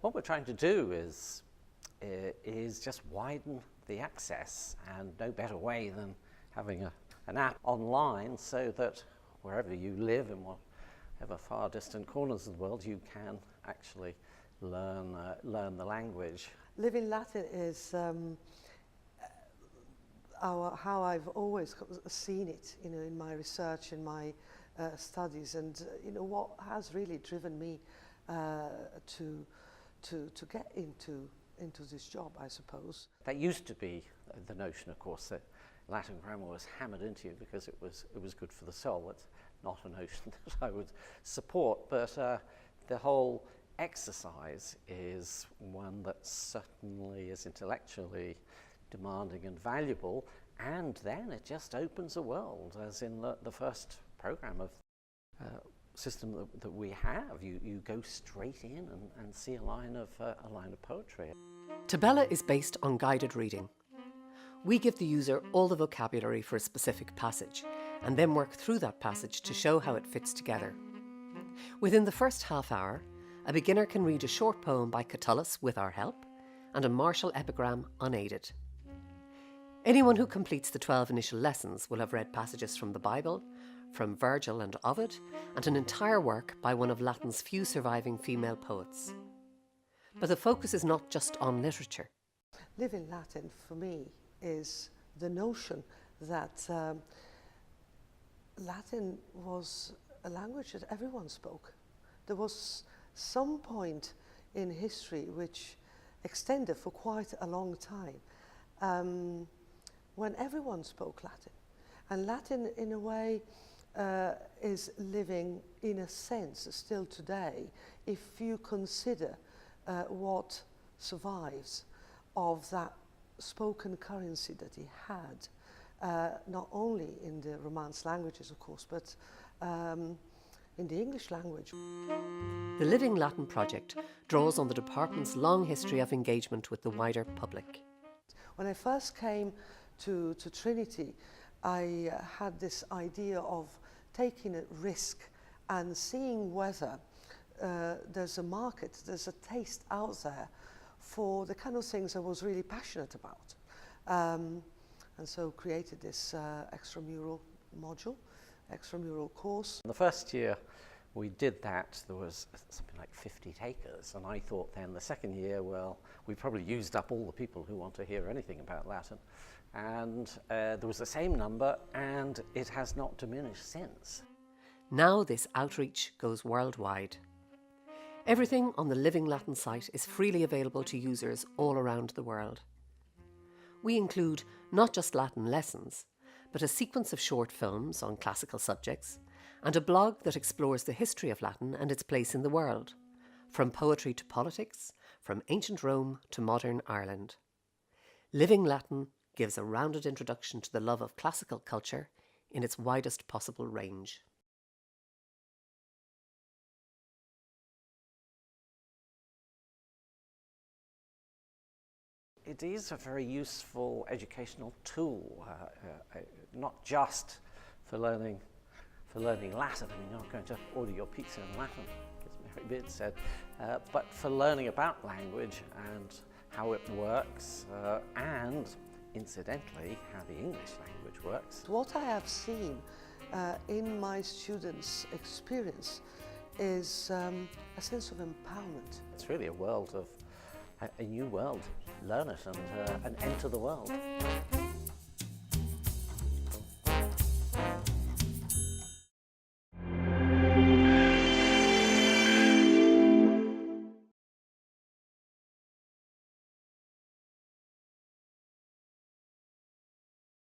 What we're trying to do is just widen the access, and no better way than having an app online so that wherever you live in whatever far distant corners of the world, you can actually learn the language. Living Latin is how I've always seen it, in my research, in my studies, and what has really driven me to get into this job, I suppose. That used to be the notion, of course, that Latin grammar was hammered into you because it was good for the soul. It's not a notion that I would support, but the whole exercise is one that certainly is intellectually demanding and valuable, and then it just opens a world, as in the first program of system that we have. You go straight in and see a line of poetry. Tabella is based on guided reading. We give the user all the vocabulary for a specific passage and then work through that passage to show how it fits together. Within the first half hour, a beginner can read a short poem by Catullus with our help and a martial epigram unaided. Anyone who completes the 12 initial lessons will have read passages from the Bible, from Virgil and Ovid, and an entire work by one of Latin's few surviving female poets. But the focus is not just on literature. Living Latin, for me, is the notion that Latin was a language that everyone spoke. There was some point in history which extended for quite a long time when everyone spoke Latin. And Latin, in a way, is living, in a sense, still today, if you consider what survives of that spoken currency that he had, not only in the Romance languages, of course, but in the English language. The Living Latin project draws on the department's long history of engagement with the wider public. When I first came to Trinity, I had this idea of taking a risk and seeing whether there's a market, there's a taste out there for the kind of things I was really passionate about. And so created this extramural module, extramural course. The first year we did that, there was something like 50 takers, and I thought then the second year, well, we probably used up all the people who want to hear anything about Latin. And there was the same number, and it has not diminished since. Now this outreach goes worldwide. Everything on the Living Latin site is freely available to users all around the world. We include not just Latin lessons, but a sequence of short films on classical subjects, and a blog that explores the history of Latin and its place in the world, from poetry to politics, from ancient Rome to modern Ireland. Living Latin gives a rounded introduction to the love of classical culture in its widest possible range. It is a very useful educational tool, not just for learning Latin. I mean, you're not going to order your pizza in Latin, as Mary Beard said, but for learning about language and how it works, and incidentally, how the English language works. What I have seen in my students' experience is a sense of empowerment. It's really a world of a new world. Learn it and enter the world.